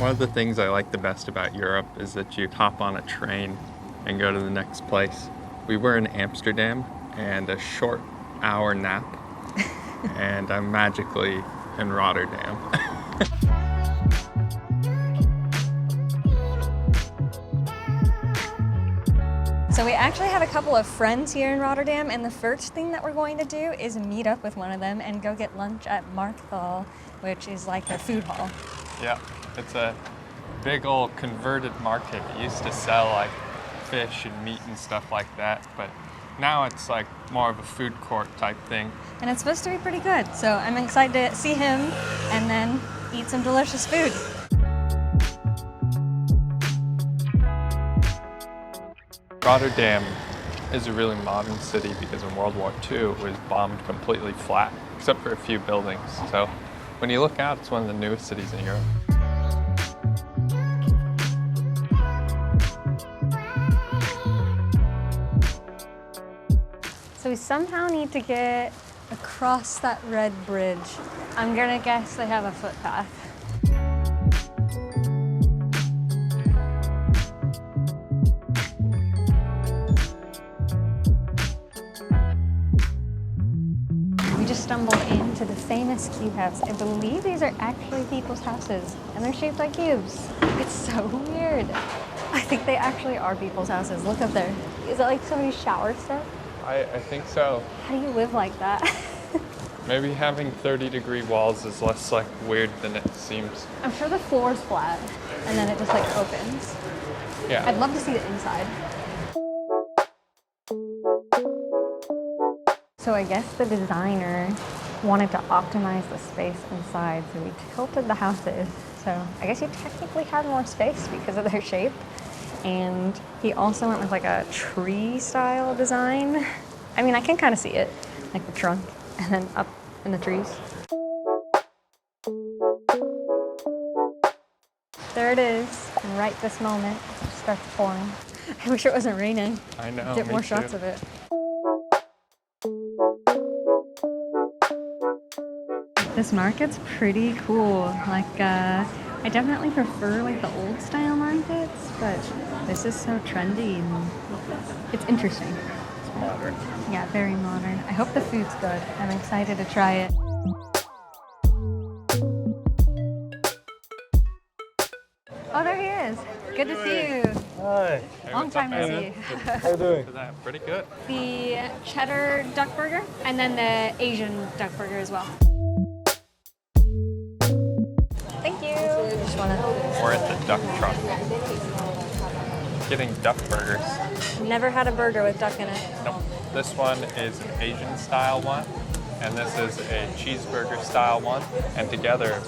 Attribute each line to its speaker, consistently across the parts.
Speaker 1: One of the things I like the best about Europe is that you hop on a train and go to the next place. We were in Amsterdam and a short hour nap and I'm magically in Rotterdam.
Speaker 2: So we actually have a couple of friends here in Rotterdam, and the first thing that we're going to do is meet up with one of them and go get lunch at Markthal, which is like a food hall.
Speaker 1: Yeah, it's a big old converted market. It used to sell like fish and meat and stuff like that, but now it's like more of a food court type thing.
Speaker 2: And it's supposed to be pretty good, so I'm excited to see him and then eat some delicious food.
Speaker 1: Rotterdam is a really modern city because in World War II it was bombed completely flat, except for a few buildings. So when you look out, it's one of the newest cities in Europe.
Speaker 2: So we somehow need to get across that red bridge. I'm gonna guess they have a footpath. Stumbled into the famous cube house. I believe these are actually people's houses and they're shaped like cubes. It's so weird. I think they actually are people's houses. Look up there. Is that like somebody's shower set?
Speaker 1: I think so.
Speaker 2: How do you live like that?
Speaker 1: Maybe having 30-degree walls is less like weird than it seems.
Speaker 2: I'm sure the floor's flat and then it just like opens.
Speaker 1: Yeah.
Speaker 2: I'd love to see the inside. So I guess the designer wanted to optimize the space inside, so he tilted the houses. So I guess you technically have more space because of their shape. And he also went with like a tree style design. I mean, I can kind of see it, like the trunk and then up in the trees. There it is, and right this moment, it starts pouring. I wish it wasn't raining.
Speaker 1: I know,
Speaker 2: get more
Speaker 1: me
Speaker 2: shots
Speaker 1: too.
Speaker 2: of it. This market's pretty cool. Like, I definitely prefer like the old style markets, but this is so trendy and it's interesting.
Speaker 1: It's modern.
Speaker 2: Yeah, very modern. I hope the food's good. I'm excited to try it. Oh, there he is. Good to see you.
Speaker 3: Hi.
Speaker 1: Hey,
Speaker 2: Long
Speaker 1: what's up,
Speaker 2: time no
Speaker 1: man?
Speaker 2: see.
Speaker 3: How you doing?
Speaker 1: Pretty good.
Speaker 2: The cheddar duck burger and then the Asian duck burger as well. Thank you. Just wanna...
Speaker 1: We're at the duck truck. Getting duck burgers.
Speaker 2: Never had a burger with duck in it.
Speaker 1: Nope. This one is an Asian style one, and this is a cheeseburger style one. And together,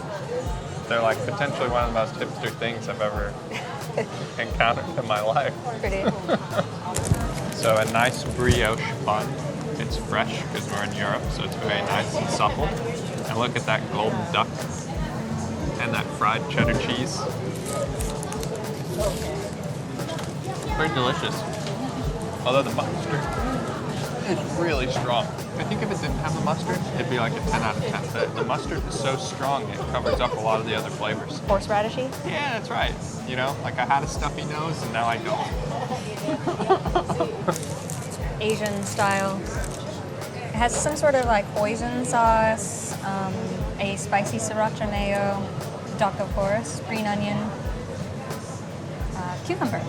Speaker 1: they're like potentially one of the most hipster things I've ever encountered in my life.
Speaker 2: Pretty.
Speaker 1: So a nice brioche bun. It's fresh because we're in Europe, so it's very nice and supple. And look at that golden duck and that fried cheddar cheese. Very delicious. Although the mustard is really strong. I think if it didn't have the mustard, it'd be like a 10 out of 10. The mustard is so strong, it covers up a lot of the other flavors.
Speaker 2: Horseradishy?
Speaker 1: Yeah, that's right. You know, like I had a stuffy nose and now I don't.
Speaker 2: Asian style. It has some sort of like hoisin sauce, a spicy sriracha mayo, duck of course, green onion, cucumber.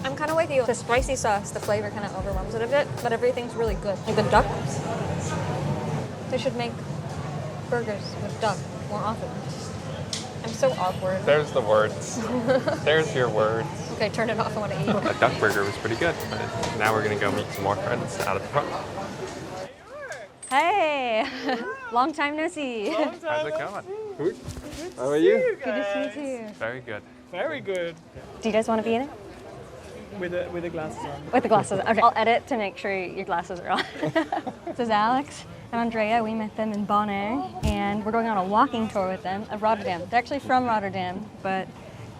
Speaker 2: I'm kind of with you. The spicy sauce, the flavor kind of overwhelms it a bit, but everything's really good. Like the duck, they should make burgers with duck more often. I'm so awkward.
Speaker 1: There's the words. There's your words.
Speaker 2: Okay, turn it off, I want to eat.
Speaker 1: That duck burger was pretty good. But now we're gonna go meet some more friends out at the front.
Speaker 2: Hey, long time no see.
Speaker 1: How's it going?
Speaker 3: Good. How are you?
Speaker 2: Good to see you too.
Speaker 1: Very good.
Speaker 3: Very good.
Speaker 2: Do you guys want to be in it?
Speaker 3: With the glasses on.
Speaker 2: With the glasses. Okay, I'll edit to make sure your glasses are on. This is Alex and Andrea. We met them in Bonaire, and we're going on a walking tour with them of Rotterdam. They're actually from Rotterdam, but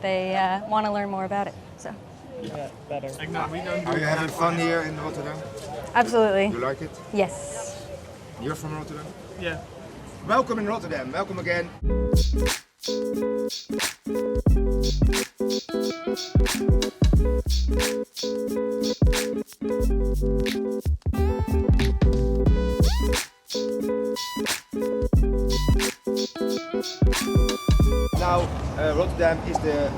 Speaker 2: they want to learn more about it. So.
Speaker 3: Yeah, better.
Speaker 4: Are you having fun here in Rotterdam?
Speaker 2: Absolutely.
Speaker 4: You like it?
Speaker 2: Yes.
Speaker 4: You're from Rotterdam?
Speaker 3: Yeah.
Speaker 4: welcome in Rotterdam. Welcome again. Now, Rotterdam is the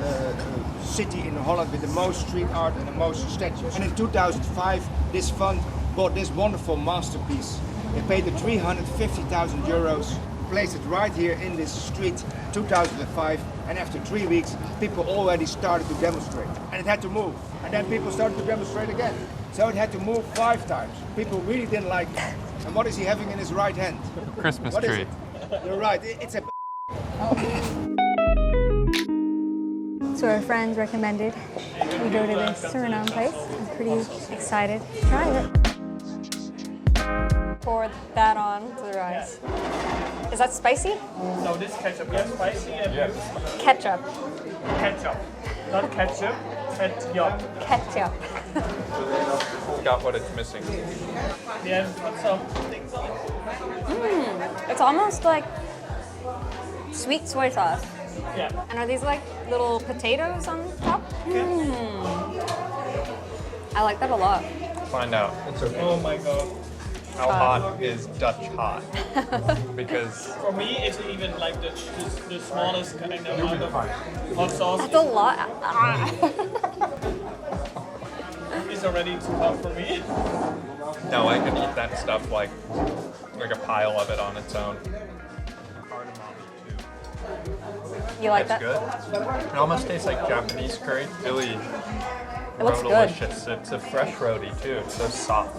Speaker 4: city in Holland with the most street art and the most statues. And in 2005, this fund bought this wonderful masterpiece. They paid it 350,000 euros, placed it right here in this street, 2005. And after 3 weeks, people already started to demonstrate. And it had to move. And then people started to demonstrate again. So it had to move 5 times. People really didn't like it. And what is he having in his right hand?
Speaker 1: Christmas
Speaker 4: What is
Speaker 1: tree.
Speaker 4: it? You're right, it's a
Speaker 2: So our friends recommended we go to this Suriname place. I'm pretty excited to try it. Pour that on to the rice. Is that spicy?
Speaker 3: No, this ketchup. Yes, spicy and
Speaker 2: Ketchup.
Speaker 3: ketchup. Not ketchup, ketchup.
Speaker 2: Ketchup.
Speaker 1: Got what it's missing.
Speaker 3: Yeah, put some things on it.
Speaker 2: It's almost like sweet soy sauce.
Speaker 3: Yeah.
Speaker 2: And are these like little potatoes on top? I like that a lot.
Speaker 1: Find out. It's okay.
Speaker 3: Oh my god.
Speaker 1: How hot is Dutch hot? Because
Speaker 3: For me, it's even like the smallest kind of amount of hot sauce
Speaker 2: That's a lot.
Speaker 3: is already too hot for me.
Speaker 1: no, I can eat that stuff like a pile of it on its own.
Speaker 2: You like
Speaker 1: It's
Speaker 2: that?
Speaker 1: good. It almost tastes like Japanese curry. Really
Speaker 2: It looks good.
Speaker 1: delicious. It's a fresh roti too. It's so soft.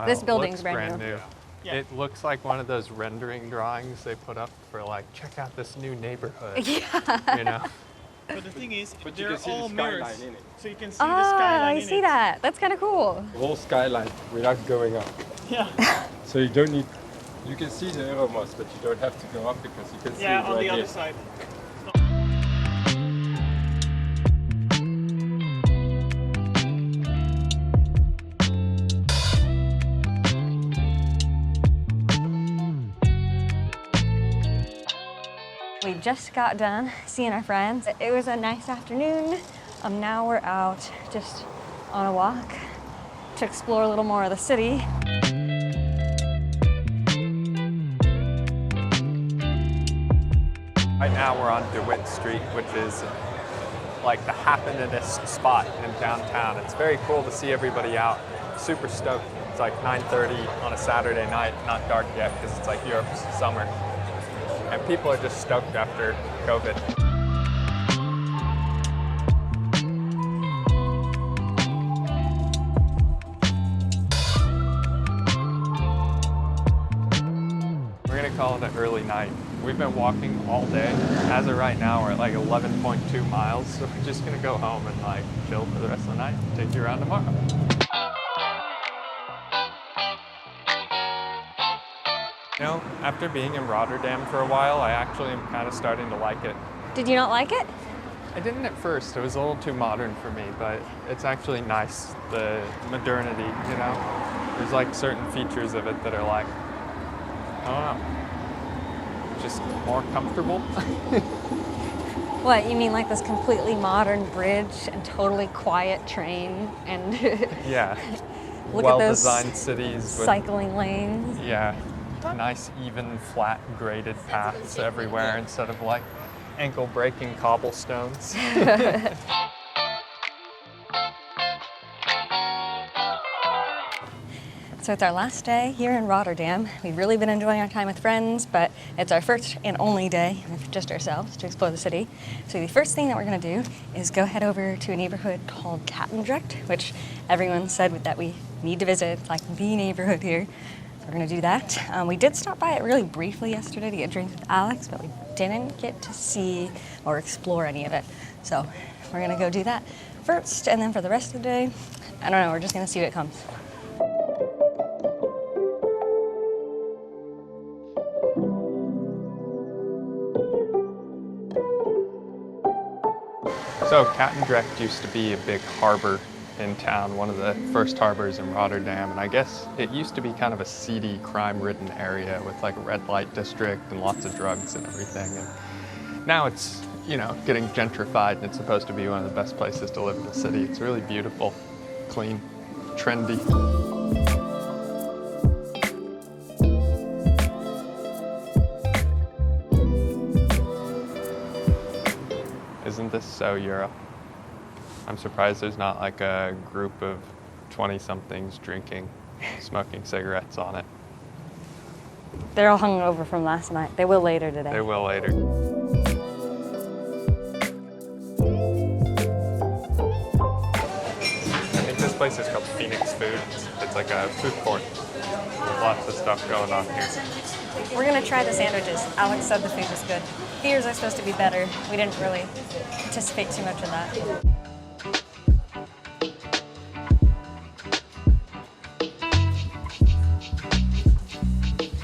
Speaker 2: This
Speaker 1: It
Speaker 2: building's
Speaker 1: looks
Speaker 2: brand new.
Speaker 3: Yeah.
Speaker 1: It looks like one of those rendering drawings they put up for like, check out this new neighborhood. Yeah. You know?
Speaker 3: But the thing is,
Speaker 5: But you
Speaker 3: they're
Speaker 5: can see the
Speaker 3: all
Speaker 5: skyline
Speaker 3: mirrors,
Speaker 5: in it.
Speaker 3: so you can see
Speaker 2: Oh,
Speaker 3: the skyline
Speaker 2: I
Speaker 3: in
Speaker 2: see
Speaker 3: it.
Speaker 2: that. That's kind of cool.
Speaker 5: The whole skyline without going up.
Speaker 3: Yeah.
Speaker 5: So you don't need. You can see the Euromast, but you don't have to go up because you can see
Speaker 3: Yeah,
Speaker 5: it
Speaker 3: on
Speaker 5: right
Speaker 3: the other
Speaker 5: here.
Speaker 3: side.
Speaker 2: We just got done seeing our friends. It was a nice afternoon. Now we're out just on a walk to explore a little more of the city.
Speaker 1: Right now we're on De Witt Street, which is like the happeningest spot in downtown. It's very cool to see everybody out. Super stoked. It's like 9:30 on a Saturday night, not dark yet because it's like Europe's summer. And people are just stoked after COVID. We're gonna call it an early night. We've been walking all day. As of right now, we're at like 11.2 miles, so we're just gonna go home and like chill for the rest of the night. Take you around tomorrow. You know, after being in Rotterdam for a while, I actually am kind of starting to like it.
Speaker 2: Did you not like it?
Speaker 1: I didn't at first. It was a little too modern for me, but it's actually nice, the modernity, you know? There's like certain features of it that are like, I don't know, just more comfortable.
Speaker 2: What, you mean like this completely modern bridge and totally quiet train and
Speaker 1: Yeah.
Speaker 2: look at those
Speaker 1: Well-designed cities with,
Speaker 2: cycling lanes?
Speaker 1: yeah, nice, even, flat, graded paths everywhere instead of like ankle-breaking cobblestones.
Speaker 2: So it's our last day here in Rotterdam. We've really been enjoying our time with friends, but it's our first and only day with just ourselves to explore the city. So the first thing that we're gonna do is go head over to a neighborhood called Katendrecht, which everyone said that we need to visit. It's like the neighborhood here. So we're gonna do that. We did stop by it really briefly yesterday to get drinks with Alex, but we didn't get to see or explore any of it. So we're gonna go do that first, and then for the rest of the day, I don't know, we're just gonna see what comes.
Speaker 1: So Katendrecht used to be a big harbor in town, one of the first harbors in Rotterdam, and I guess it used to be kind of a seedy, crime-ridden area with like a red light district and lots of drugs and everything. And now it's, getting gentrified, and it's supposed to be one of the best places to live in the city. It's really beautiful, clean, trendy. Isn't this so Europe? I'm surprised there's not like a group of 20-somethings drinking, smoking cigarettes on it.
Speaker 2: They're all hungover from last night. They will later today.
Speaker 1: They will later. I think this place is called Fenix Food. It's like a food court with lots of stuff going on here.
Speaker 2: We're gonna try the sandwiches. Alex said the food was good. Beers are supposed to be better. We didn't really participate too much in that.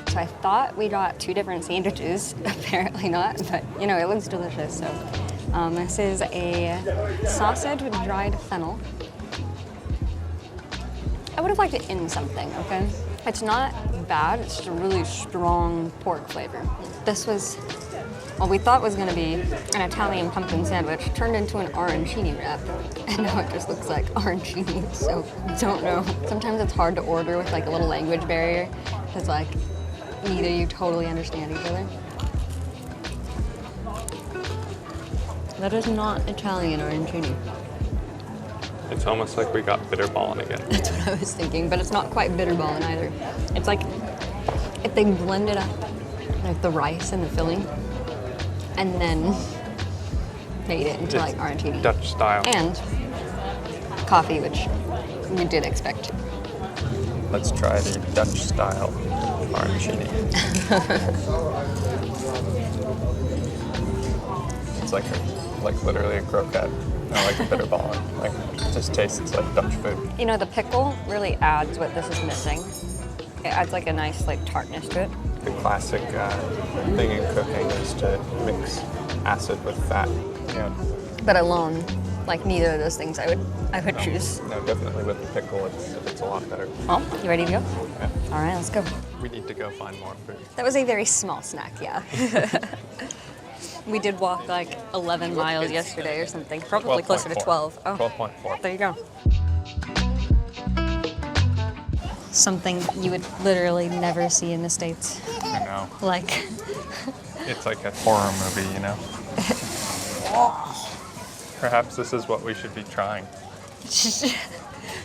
Speaker 2: So I thought we got 2 different sandwiches. Apparently not, but it looks delicious. So this is a sausage with dried fennel. I would have liked it in something, okay? It's not bad, it's just a really strong pork flavor. This was what we thought was gonna be an Italian pumpkin sandwich, turned into an arancini wrap. And now it just looks like arancini, so don't know. Sometimes it's hard to order with like a little language barrier, because like neither you totally understand each other. That is not Italian arancini.
Speaker 1: It's almost like we got bitterballen again.
Speaker 2: That's what I was thinking, but it's not quite bitterballen either. It's like if they blended up like the rice and the filling, and then made it into like arancini.
Speaker 1: Dutch style.
Speaker 2: And coffee, which we did expect.
Speaker 1: Let's try the Dutch style arancini. It's like literally a croquette. Not like a bitterballen. Like, it just tastes like Dutch food.
Speaker 2: The pickle really adds what this is missing. It adds like a nice like tartness to it.
Speaker 1: The classic thing in cooking is to mix acid with fat. Yeah.
Speaker 2: But alone, like neither of those things I would choose.
Speaker 1: No, definitely with the pickle, it's a lot better.
Speaker 2: Well, you ready to go?
Speaker 1: Yeah.
Speaker 2: All right, let's go.
Speaker 1: We need to go find more food.
Speaker 2: That was a very small snack, yeah. We did walk like 11 miles yesterday or something, probably closer to 12. Oh,
Speaker 1: 12.4.
Speaker 2: there you go. Something you would literally never see in the States.
Speaker 1: I know.
Speaker 2: Like,
Speaker 1: It's like a horror movie, Perhaps this is what we should be trying.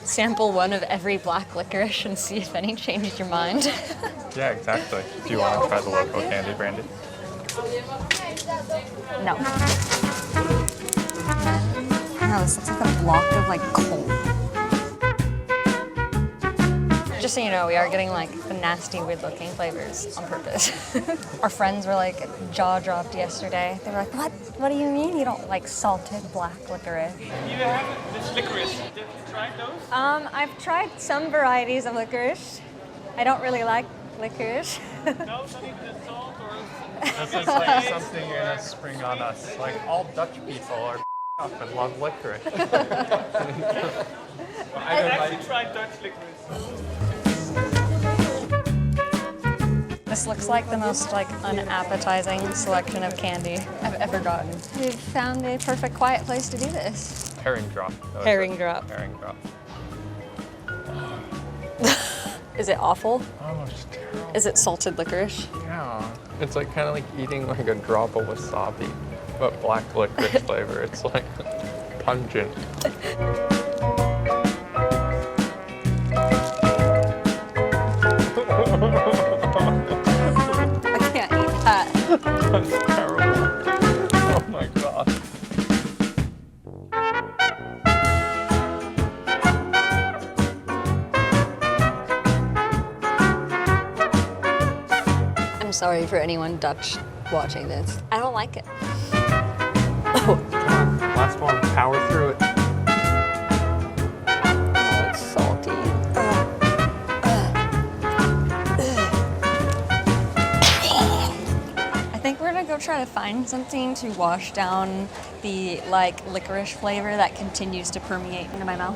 Speaker 2: sample one of every black licorice and see if any changed your mind.
Speaker 1: Yeah, exactly. Do you want to try the local candy, Brandi?
Speaker 2: No. No, this looks like a block of like coal. Just so you know, we are getting like the nasty, weird-looking flavors on purpose. Our friends were like jaw-dropped yesterday. They were like, "What? What do you mean you don't like salted black licorice?"
Speaker 3: You have this licorice. Have you tried those?
Speaker 2: I've tried some varieties of licorice. I don't really like licorice.
Speaker 3: No, not even the salt or.
Speaker 1: This is like something you're gonna spring on us. Like all Dutch people are up and love licorice.
Speaker 3: I've actually tried Dutch licorice.
Speaker 2: This looks like the most like unappetizing selection of candy I've ever gotten. We've found a perfect quiet place to do this.
Speaker 1: Herring drop.
Speaker 2: Herring drop.
Speaker 1: Herring drop.
Speaker 2: Is it awful?
Speaker 1: Oh, it's terrible.
Speaker 2: Is it salted licorice?
Speaker 1: Yeah. It's like kind of like eating like a drop of wasabi, but black licorice flavor. It's like pungent.
Speaker 2: I can't eat that.
Speaker 1: That's terrible. Oh my god.
Speaker 2: I'm sorry for anyone Dutch watching this. I don't like it.
Speaker 1: Come on, last one. Power through it.
Speaker 2: Oh, it's salty. I think we're gonna go try to find something to wash down the like licorice flavor that continues to permeate into my mouth.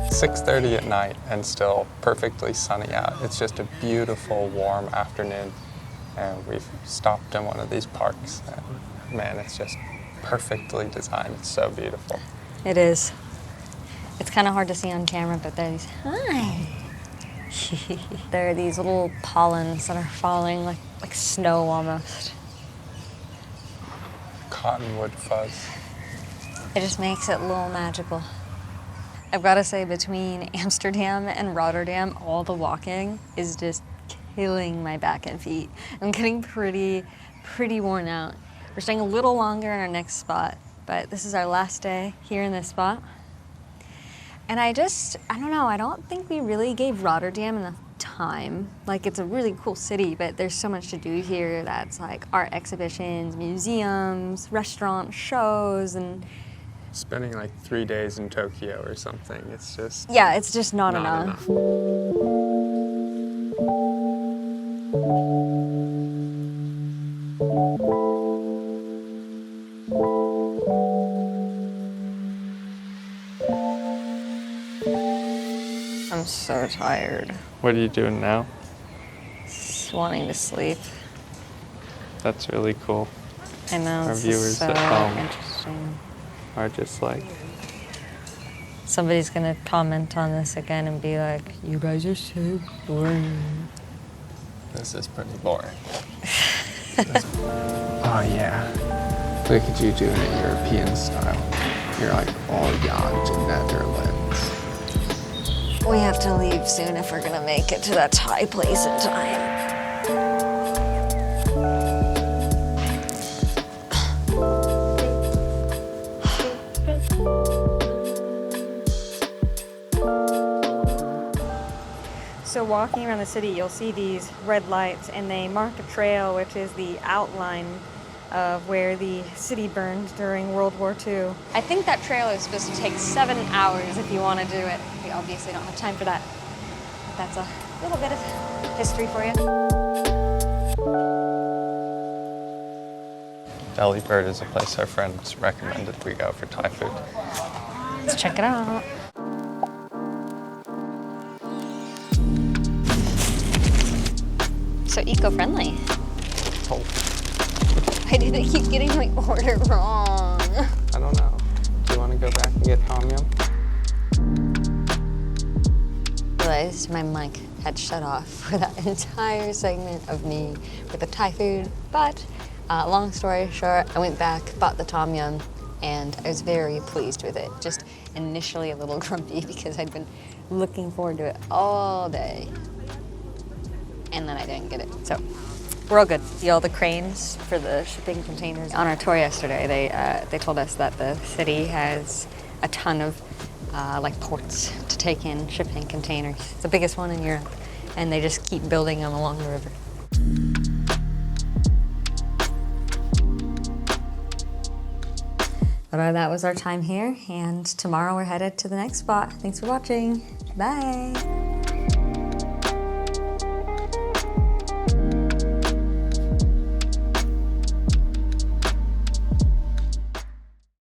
Speaker 1: It's 6:30 at night and still perfectly sunny out. It's just a beautiful, warm afternoon, and we've stopped in one of these parks. And man, it's just perfectly designed. It's so beautiful.
Speaker 2: It is. It's kind of hard to see on camera, but there's hi. There are these little pollens that are falling like snow almost.
Speaker 1: Cottonwood fuzz.
Speaker 2: It just makes it a little magical. I've got to say, between Amsterdam and Rotterdam, all the walking is just killing my back and feet. I'm getting pretty worn out. We're staying a little longer in our next spot, but this is our last day here in this spot. And I don't know, I don't think we really gave Rotterdam enough time. Like, it's a really cool city, but there's so much to do here that's like art exhibitions, museums, restaurants, shows, and
Speaker 1: Spending like 3 days in Tokyo or something, it's just...
Speaker 2: yeah, it's just not enough. I'm so tired.
Speaker 1: What are you doing now?
Speaker 2: Just wanting to sleep.
Speaker 1: That's really cool.
Speaker 2: I know,
Speaker 1: Our
Speaker 2: this
Speaker 1: viewers
Speaker 2: is so
Speaker 1: at home.
Speaker 2: interesting.
Speaker 1: Are just like,
Speaker 2: Somebody's gonna comment on this again and be like, you guys are so boring.
Speaker 1: this is pretty boring. Oh yeah. Look at you doing it European style. You're like all yacht to Netherlands.
Speaker 2: We have to leave soon if we're gonna make it to that Thai place in time. So walking around the city, you'll see these red lights, and they mark a trail, which is the outline of where the city burned during World War II. I think that trail is supposed to take 7 hours if you want to do it. We obviously don't have time for that. But that's a little bit of history for you.
Speaker 1: DeliBird is a place our friends recommended we go for Thai food.
Speaker 2: Let's check it out. So eco-friendly.
Speaker 1: Oh,
Speaker 2: Why do they keep getting my order wrong?
Speaker 1: I don't know. Do you want to go back and get tom yum?
Speaker 2: Realized my mic had shut off for that entire segment of me with the Thai food, but long story short, I went back, bought the tom yum, and I was very pleased with it. Just initially a little grumpy because I'd been looking forward to it all day. And then I didn't get it. So we're all good. See all the cranes for the shipping containers. On our tour yesterday, they told us that the city has a ton of like ports to take in shipping containers. It's the biggest one in Europe, and they just keep building them along the river. But that was our time here, and tomorrow we're headed to the next spot. Thanks for watching. Bye.